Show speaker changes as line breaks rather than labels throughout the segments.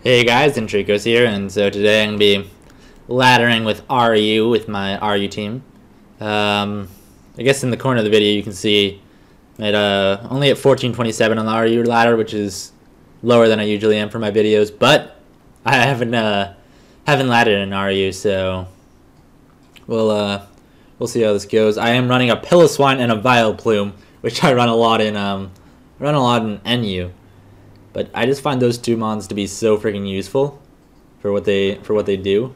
Hey guys, Dentri here, and so today I'm going to be laddering with RU with my RU team. I guess in the corner of the video you can see that only at 1427 on the RU ladder, which is lower than I usually am for my videos, but I haven't laddered in RU, so we'll see how this goes. I am running a Piloswine and a Vileplume, which I run a lot in NU. But I just find those two mons to be so freaking useful for what they do.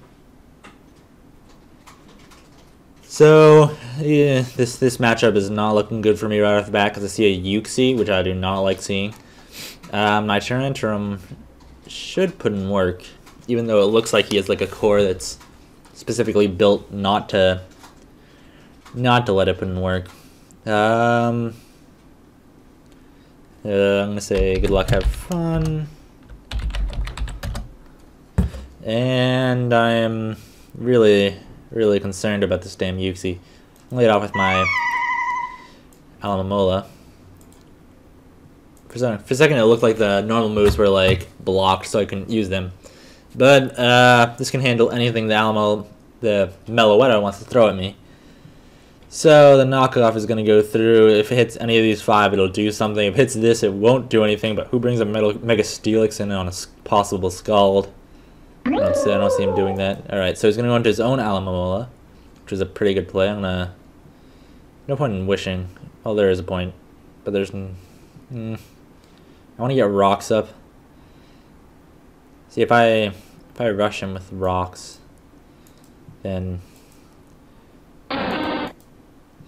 So yeah, this matchup is not looking good for me right off the bat because I see a Uxie, which I do not like seeing. My Tyrantrum should put in work, even though it looks like he has like a core that's specifically built not to let it put in work. I'm going to say good luck, have fun. And I am really concerned about this damn Uxie. I'll lead off with my Alamomola. For a second it looked like the normal moves were like blocked so I couldn't use them. But this can handle anything the Meloetta wants to throw at me. So the knockoff is going to go through. If it hits any of these five, it'll do something. If it hits this, it won't do anything. But who brings a Mega Steelix in on a possible Scald? I don't see him doing that. Alright, so he's going to go into his own Alamomola, which is a pretty good play. No point in wishing. Oh, there is a point. But there's... I want to get rocks up. See, if I rush him with rocks, then...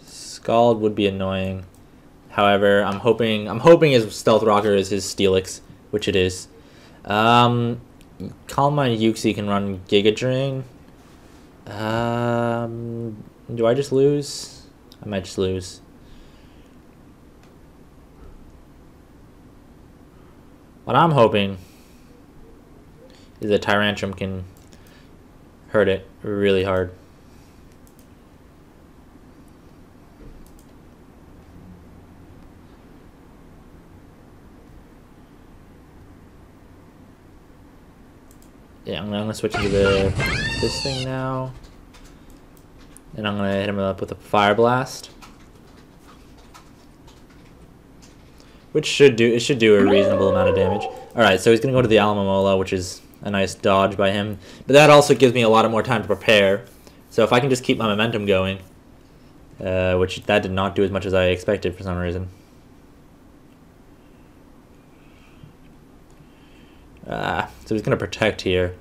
Scald would be annoying. However, I'm hoping his Stealth Rocker is his Steelix, which it is. Calm My Uxie can run Giga Drain. Do I just lose? I might just lose. What I'm hoping is that Tyrantrum can hurt it really hard. Yeah, I'm gonna switch into this thing now, and I'm gonna hit him up with a Fire Blast, which should do a reasonable amount of damage. All right, so he's gonna go to the Alamomola, which is a nice dodge by him, but that also gives me a lot more time to prepare. So if I can just keep my momentum going, which that did not do as much as I expected for some reason. So he's going to protect here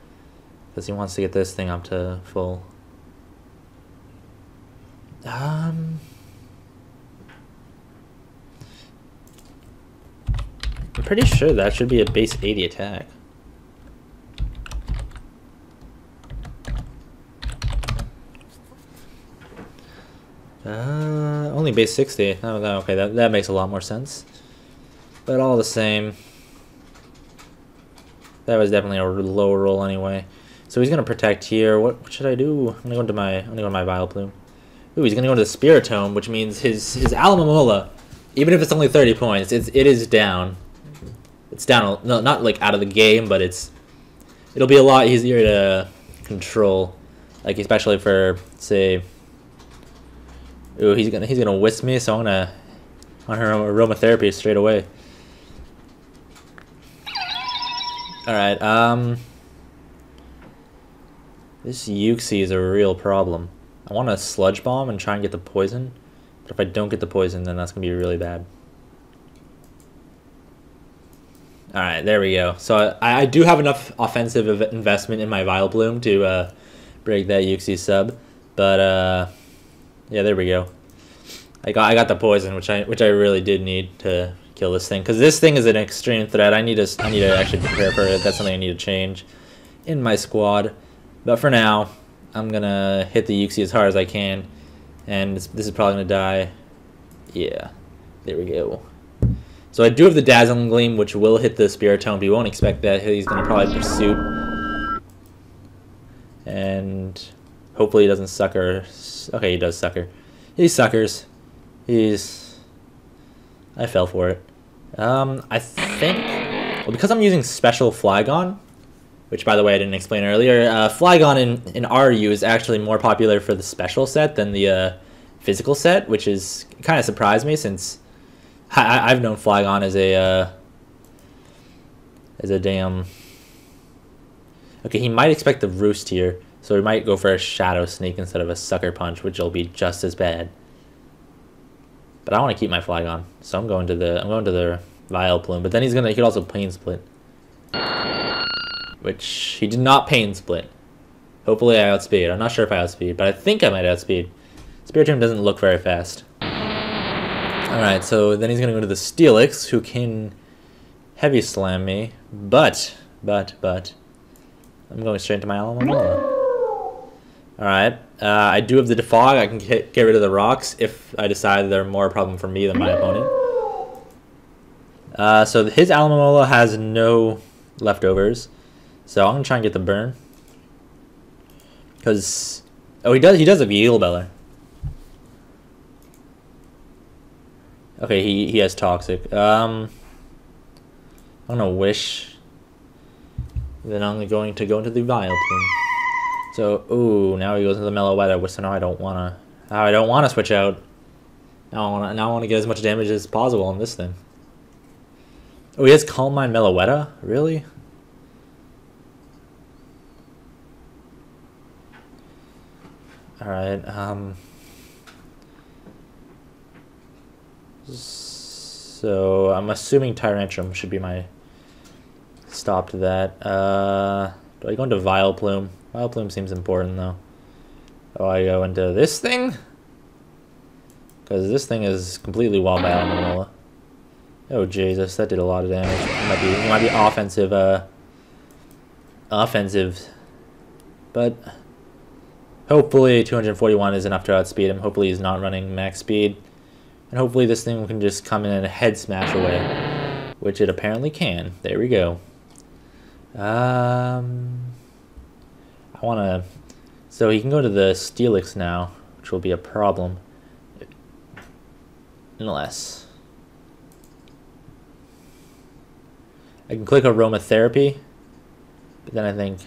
because he wants to get this thing up to full. I'm pretty sure that should be a base 80 attack. Only base 60. Oh, okay, that makes a lot more sense. But all the same, that was definitely a low roll anyway. So he's gonna protect here. What should I do? I'm gonna go into my Vileplume. Ooh, he's gonna go into the Spiritomb, which means his Alamomola, even if it's only 30 points, it is down. It's down. No, not like out of the game, but it'll be a lot easier to control. Like especially for say. Ooh, he's gonna whisk me, so I'm gonna on her aromatherapy straight away. Alright, this Uxie is a real problem. I want to Sludge Bomb and try and get the poison, but if I don't get the poison, then that's going to be really bad. Alright, there we go. So I do have enough offensive investment in my Vileplume to break that Uxie sub, but yeah, there we go. I got the poison, which I really did need to kill this thing, because this thing is an extreme threat. I need to actually prepare for it. That's something I need to change in my squad. But for now, I'm gonna hit the Uxie as hard as I can, and this is probably gonna die. Yeah, there we go. So I do have the Dazzling Gleam, which will hit the Spiritomb, but you won't expect that. He's gonna probably Pursuit, and hopefully he doesn't sucker. Okay, he does sucker. He suckers. I fell for it. I think, well, because I'm using Special Flygon, which, by the way, I didn't explain earlier. Flygon in RU is actually more popular for the special set than the physical set, which is kind of surprised me since I've known Flygon as a damn... Okay, he might expect the Roost here, so he might go for a Shadow Sneak instead of a Sucker Punch, which will be just as bad. But I want to keep my Flygon, so I'm going to the Vileplume. But then he could also Pain Split, which he did not Pain Split. Hopefully I outspeed. I'm not sure if I outspeed, but I think I might outspeed. Spiritomb doesn't look very fast. Alright, so then he's going to go to the Steelix, who can Heavy Slam me, but I'm going straight into my Alomomola. Alright, I do have the Defog. I can get rid of the rocks if I decide they're more a problem for me than my opponent. So his Alomomola has no leftovers, so I'm going to try and get the burn. Because, oh, he does have Yeel Beller. Okay, he has Toxic. I'm going to Wish. Then I'm going to go into the Vileplume. So, ooh, now he goes into the Mellow Weather, which now I don't wanna switch out. Now I wanna get as much damage as possible on this thing. Oh, he has Calm Mind Mellow Weather? Really? Alright, so I'm assuming Tyrantrum should be my stop to that. Do I go into Vileplume? Vileplume seems important though. Oh, I go into this thing? Because this thing is completely walled by Alomomola. Oh Jesus, that did a lot of damage. It might be offensive. But hopefully 241 is enough to outspeed him. Hopefully he's not running max speed. And hopefully this thing can just come in and head smash away. Which it apparently can. There we go. I want to... So he can go to the Steelix now, which will be a problem. Unless... I can click Aromatherapy, but then I think...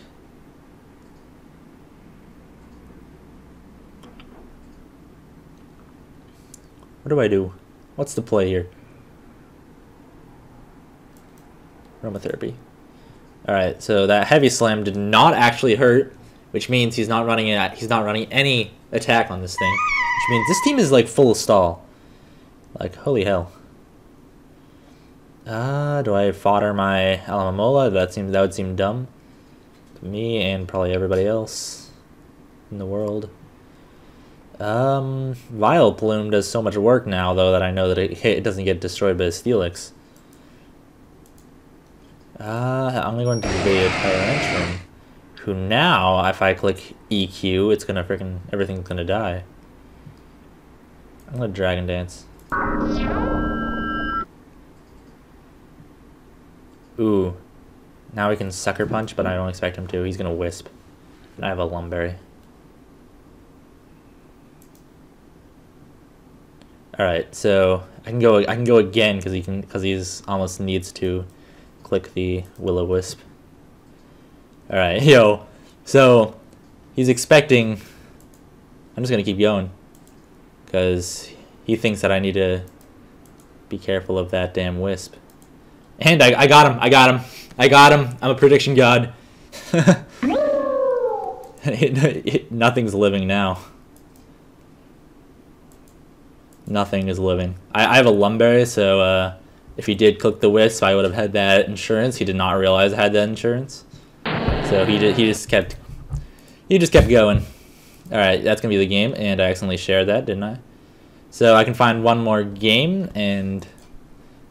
What do I do? What's the play here? Aromatherapy. Alright, so that Heavy Slam did not actually hurt, which means he's not running any attack on this thing. Which means this team is like full of stall. Like, holy hell. Do I fodder my Alomomola? That would seem dumb to me and probably everybody else in the world. Vileplume does so much work now though that I know that it doesn't get destroyed by the Steelix. I'm gonna go into the Tyrantrum, who now, if I click EQ, it's gonna everything's gonna die. I'm gonna Dragon Dance. Ooh. Now he can Sucker Punch, but I don't expect him to. He's gonna Wisp. And I have a Lumberry. Alright, so I can go again because he's almost needs to click the Will-O-Wisp. Alright, yo. So he's expecting... I'm just gonna keep going. Because he thinks that I need to be careful of that damn Wisp. And I got him. I'm a prediction god. Nothing's living now. Nothing is living. I have a Lumberry, so if he did click the Wisp, I would have had that insurance. He did not realize I had that insurance. So he just kept going. Alright, that's gonna be the game, and I accidentally shared that, didn't I? So I can find one more game, and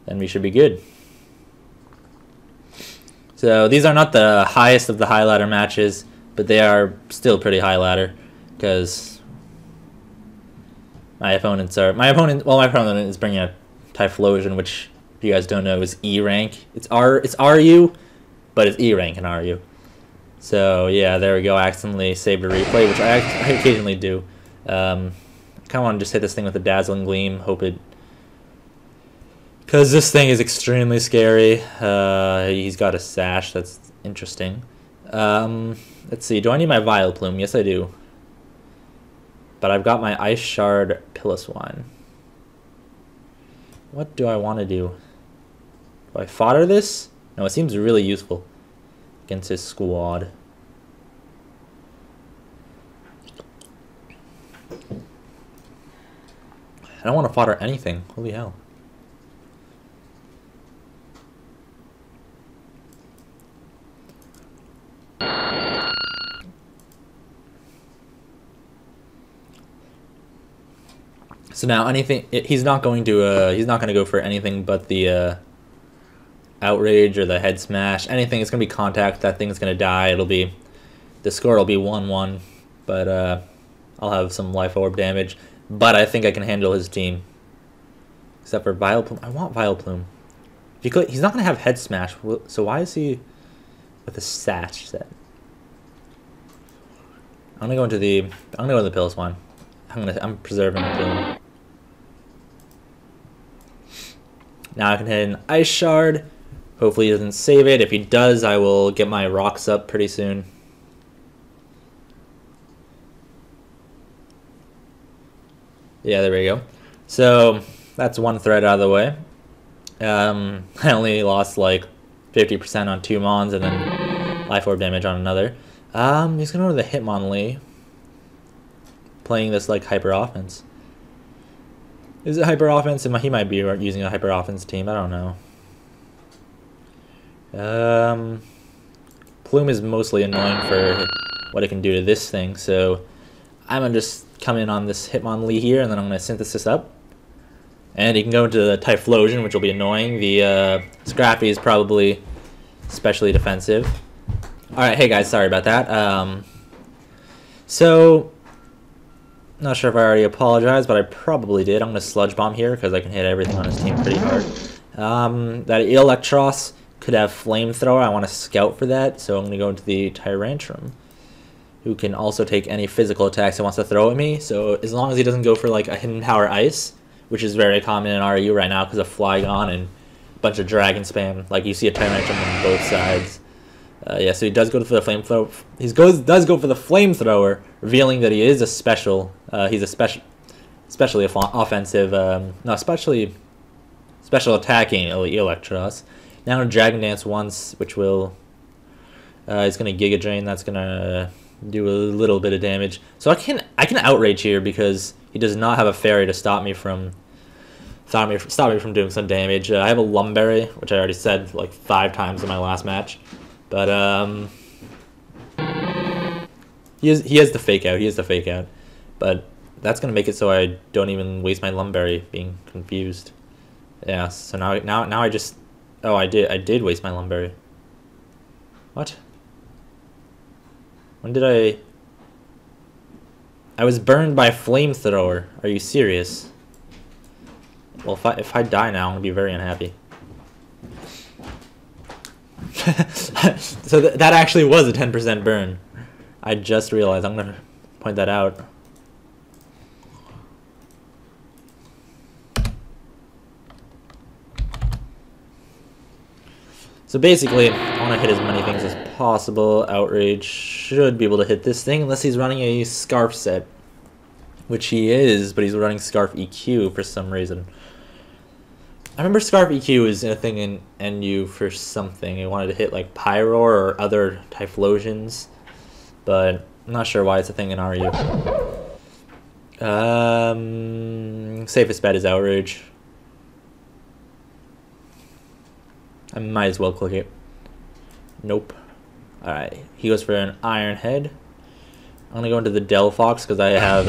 then we should be good. So these are not the highest of the high ladder matches, but they are still pretty high ladder, because my opponent is bringing a Typhlosion, which if you guys don't know is E rank. It's RU, but it's E rank in RU. So yeah, there we go. I accidentally saved a replay, which I occasionally do. Kind of want to just hit this thing with a Dazzling Gleam, hope it... Because this thing is extremely scary. He's got a Sash, that's interesting. Let's see. Do I need my Vileplume? Yes, I do. But I've got my Ice Shard Piloswine. What do I want to do? Do I fodder this? No, it seems really useful against his squad. I don't want to fodder anything. Holy hell. So now anything, he's not going to go for anything but the outrage or the head smash. Anything, it's going to be contact. That thing's going to die. The score will be 1-1, but I'll have some life orb damage. But I think I can handle his team. Except for Vileplume. I want Vileplume. He's not going to have head smash. So why is he with a Sash set? I'm going to go into the Piloswine. I'm preserving Plume. Now I can hit an Ice Shard. Hopefully he doesn't save it. If he does, I will get my rocks up pretty soon. Yeah, there we go. So that's one threat out of the way. I only lost like 50% on 2 Mons and then Life Orb damage on another. He's gonna go to the Hitmonlee. Playing this like hyper offense. Is it hyper offense? He might be using a hyper offense team. I don't know. Plume is mostly annoying for what it can do to this thing, so I'm gonna just come in on this Hitmonlee here, and then I'm gonna Synthesis up. And he can go into the Typhlosion, which will be annoying. The Scrafty is probably especially defensive. Alright, hey guys, sorry about that. So, not sure if I already apologized, but I probably did. I'm going to Sludge Bomb here because I can hit everything on his team pretty hard. That Electros could have Flamethrower. I want to scout for that, so I'm going to go into the Tyrantrum, who can also take any physical attacks he wants to throw at me. So as long as he doesn't go for like a Hidden Power Ice, which is very common in RU right now because of Flygon and a bunch of Dragon Spam. Like you see a Tyrantrum on both sides. Yeah, so he does go for the Flamethrower. He does go for the Flamethrower, revealing that he is a special. He's a especially offensive. No, especially special attacking Electros. Now Dragon Dance once, which will. He's gonna Giga Drain. That's gonna do a little bit of damage. So I can Outrage here because he does not have a Fairy to stop me from doing some damage. I have a Lumberry, which I already said like 5 times in my last match. But he has the Fake Out. He has the Fake Out. But that's gonna make it so I don't even waste my Lumberry being confused. Yeah. So now I just I did waste my Lumberry. What? When did I was burned by Flamethrower. Are you serious? Well, if I die now, I'm gonna be very unhappy. So that actually was a 10% burn. I just realized. I'm gonna point that out. So basically, I want to hit as many things as possible. Outrage should be able to hit this thing unless he's running a Scarf set, which he is, but he's running Scarf EQ for some reason. I remember Scarf EQ is a thing in NU for something. He wanted to hit like Pyro or other Typhlosions, but I'm not sure why it's a thing in RU. Safest bet is Outrage. I might as well click it. Nope. Alright, he goes for an Iron Head. I'm gonna go into the Delphox because I've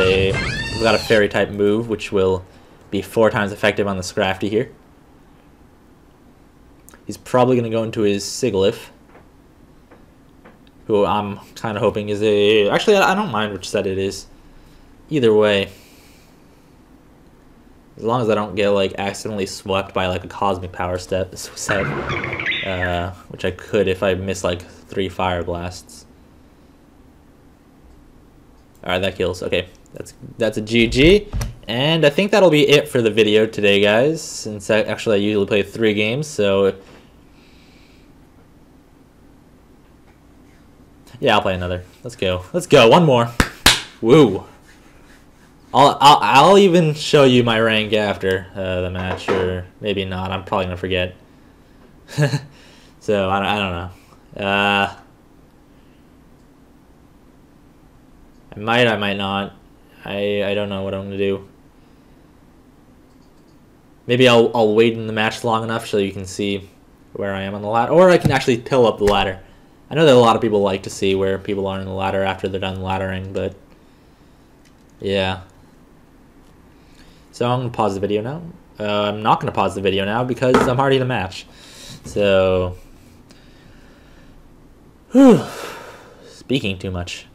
got a Fairy type move, which will be 4 times effective on the Scrafty here. He's probably gonna go into his Sigilyph, who I'm kind of hoping is a. Actually, I don't mind which set it is. Either way, as long as I don't get like accidentally swept by like a Cosmic Power set, which I could if I miss like 3 Fire Blasts. Alright, that kills. Okay, that's a GG. And I think that'll be it for the video today, guys. Since actually I usually play 3 games, so Yeah, I'll play another. Let's go. Let's go. One more. Woo. I'll even show you my rank after the match, or maybe not. I'm probably gonna forget. So I don't know. I might not. I don't know what I'm gonna do. Maybe I'll wait in the match long enough so you can see where I am on the ladder, or I can actually pull up the ladder. I know that a lot of people like to see where people are in the ladder after they're done laddering, but yeah. So I'm gonna pause the video now. I'm not gonna pause the video now because I'm already in a match. So, whew, speaking too much.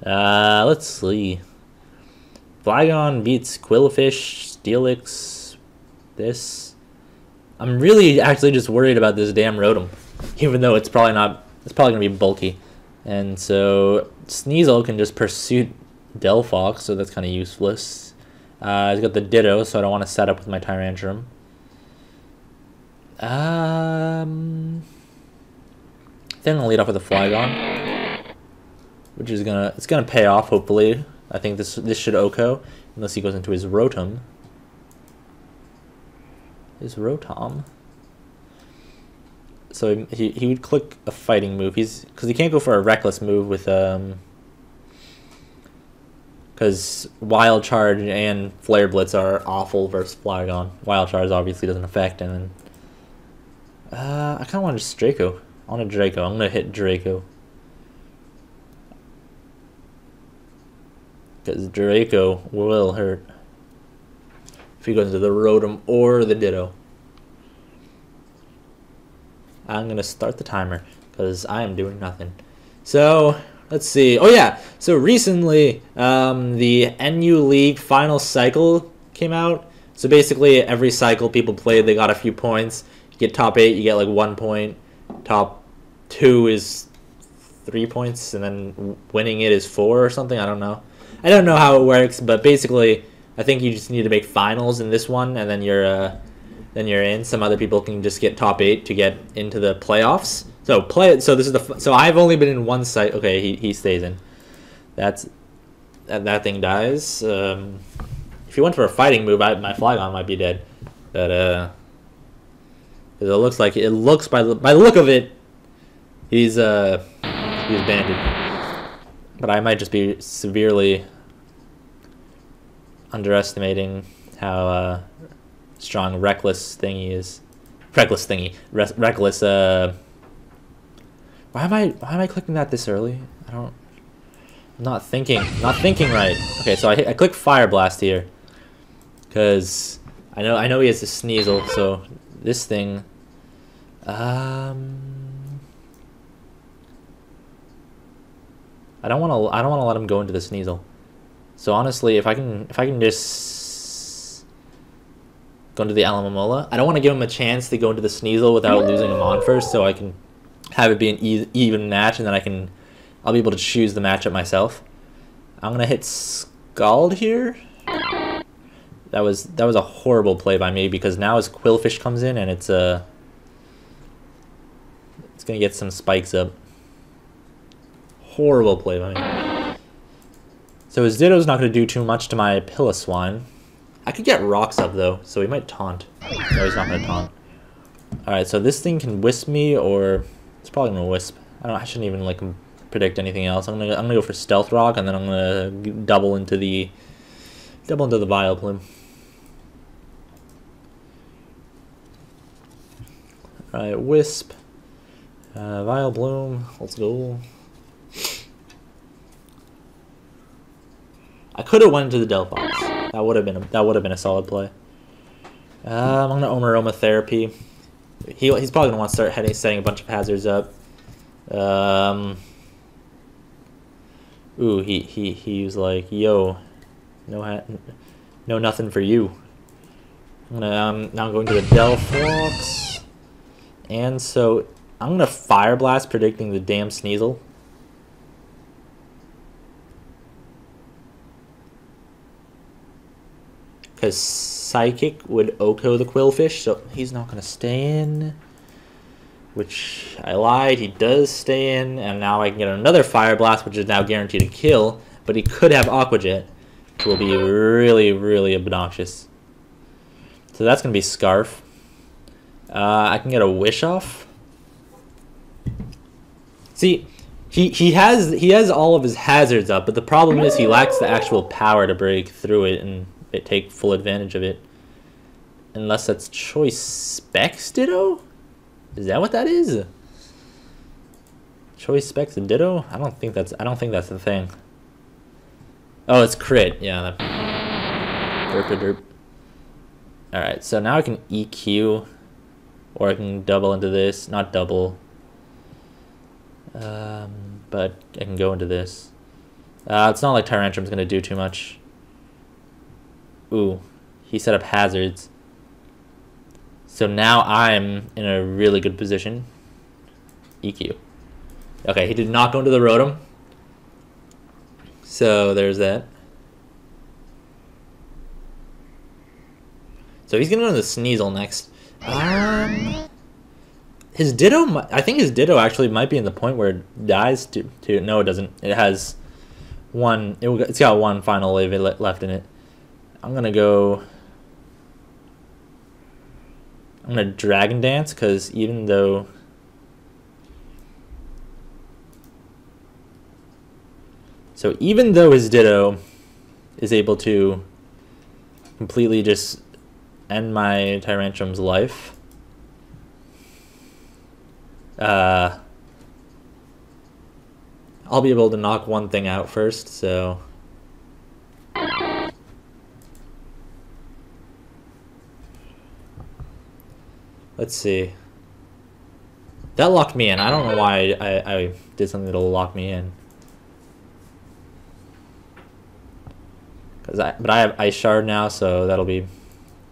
Let's see. Flygon beats Quillfish, Steelix. This. I'm really actually just worried about this damn Rotom, even though it's probably not. It's probably gonna be bulky, and so Sneasel can just pursue Delphox, so that's kind of useless. He's got the Ditto, so I don't want to set up with my Tyrantrum. I think I'll lead off with a Flygon, which is it's gonna pay off hopefully. I think this should OHKO, unless he goes into his Rotom. His Rotom. So he would click a fighting move. Because he can't go for a reckless move with because Wild Charge and Flare Blitz are awful versus Flygon. Wild Charge obviously doesn't affect, and then I kind of want to just Draco. I want a Draco. I'm gonna hit Draco because Draco will hurt if he goes into the Rotom or the Ditto. I'm gonna start the timer because I am doing nothing. So let's see. Oh yeah. So recently, the NU League final cycle came out. So basically, every cycle people played, they got a few points. You get top 8, you get like 1 point. Top 2 is 3 points, and then winning it is 4 or something. I don't know. I don't know how it works, but basically, I think you just need to make finals in this one, and then you're in. Some other people can just get top 8 to get into the playoffs. So this is so I've only been in one site. Okay, he stays in. That thing dies. If he went for a fighting move, my Flygon might be dead. But it looks by the look of it, he's banded. But I might just be severely underestimating how strong Reckless Thingy is. Reckless Thingy. Reckless. Why am I clicking that this early? I'm not thinking right. Okay, so I click Fire Blast here because I know he has a Sneasel. So this thing. I don't want to let him go into the Sneasel. So honestly, if I can just go into the Alamomola, I don't want to give him a chance to go into the Sneasel without losing him on first, so I can have it be an even match, and then I'll be able to choose the matchup myself. I'm gonna hit Scald here. That was a horrible play by me because now his Quillfish comes in and it's gonna get some spikes up. Horrible play by me. So his Ditto's not gonna do too much to my Piloswine. I could get rocks up though, so he might taunt. No, he's not gonna taunt. Alright, so this thing can wisp me, or it's probably gonna wisp. I shouldn't even like predict anything else. I'm gonna go for Stealth Rock, and then I'm gonna double into the Vileplume. Alright, Wisp. Vileplume, let's go. I could have went into the Delphox. That would have been a solid play. I'm gonna Omaroma Therapy. He's probably gonna want to start setting a bunch of hazards up. Ooh, he was like, yo, no nothing for you. I'm gonna now go into the Delphox, and so I'm gonna Fire Blast, predicting the damn Sneasel. Because Psychic would OHKO the Quillfish, so he's not going to stay in. which I lied. He does stay in, and now I can get another Fire Blast, which is now guaranteed to kill. But he could have Aqua Jet, which will be really, really obnoxious. So that's gonna be Scarf. I can get a Wish off. See, he has all of his hazards up, but the problem is he lacks the actual power to break through it and take full advantage of it. Unless that's Choice Specs Ditto? Is that what that is? Choice Specs Ditto? I don't think that's the thing. Oh, it's crit. Yeah. Derp. Alright, so now I can EQ, or I can double into this. Not double. But I can go into this. It's not like Tyrantrum's gonna do too much. Ooh, he set up hazards. So now I'm in a really good position. EQ. Okay, he did not go into the Rotom. So there's that. So he's gonna go into the Sneasel next. His Ditto, I think his Ditto actually might be in the point where it dies to no, it doesn't. It has one, it's got one final live left in it. I'm gonna Dragon Dance, because even though his Ditto is able to completely just end my Tyrantrum's life, I'll be able to knock one thing out first, so let's see. That locked me in. I don't know why I did something that'll lock me in. But I have Ice Shard now, so that'll be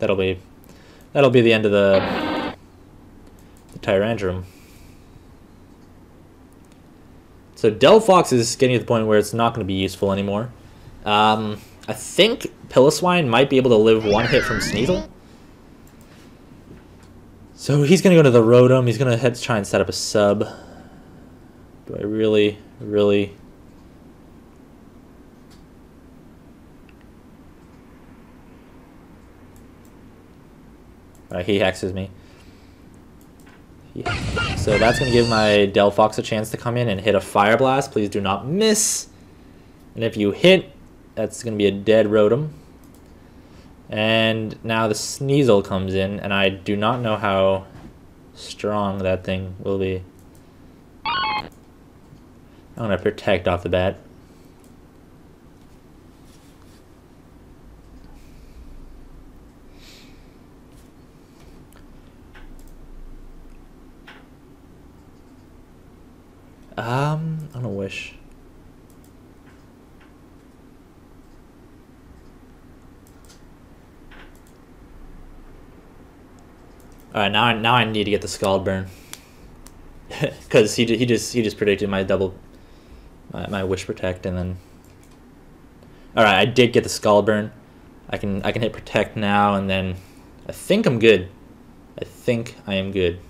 the end of the Tyrantrum. So Delphox is getting to the point where it's not going to be useful anymore. I think Piloswine might be able to live one hit from Sneasel. So he's going to go to the Rotom. He's going to try and set up a sub. Do I really... he hexes me. Yeah. So that's going to give my Delphox a chance to come in and hit a Fire Blast. Please do not miss. And if you hit, that's going to be a dead Rotom. And now the Sneasel comes in, and I do not know how strong that thing will be. I'm going to Protect off the bat. I'm gonna Wish. All right, now I need to get the Scald Burn, because he just predicted my my Wish Protect, and then. All right, I did get the Scald Burn. I can hit Protect now, and then I think I'm good. I think I am good.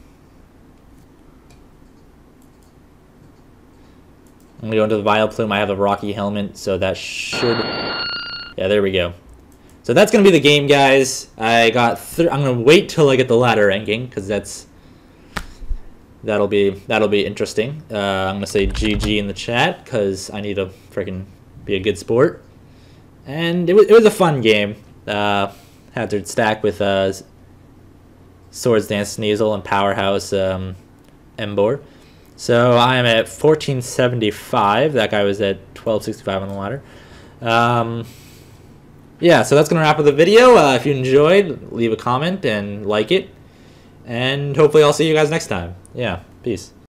I'm gonna go into the Vileplume. I have a Rocky Helmet, so that should... Yeah, there we go. So that's gonna be the game, guys. I'm gonna wait till I get the ladder ranking, because that'll be interesting. I'm gonna say GG in the chat, because I need to freaking be a good sport. And it was a fun game. Hazard stack with Swords Dance Sneasel and Powerhouse Emboar. So I am at 1475. That guy was at 1265 on the ladder. Yeah, so that's going to wrap up the video. If you enjoyed, leave a comment and like it. And hopefully I'll see you guys next time. Yeah, peace.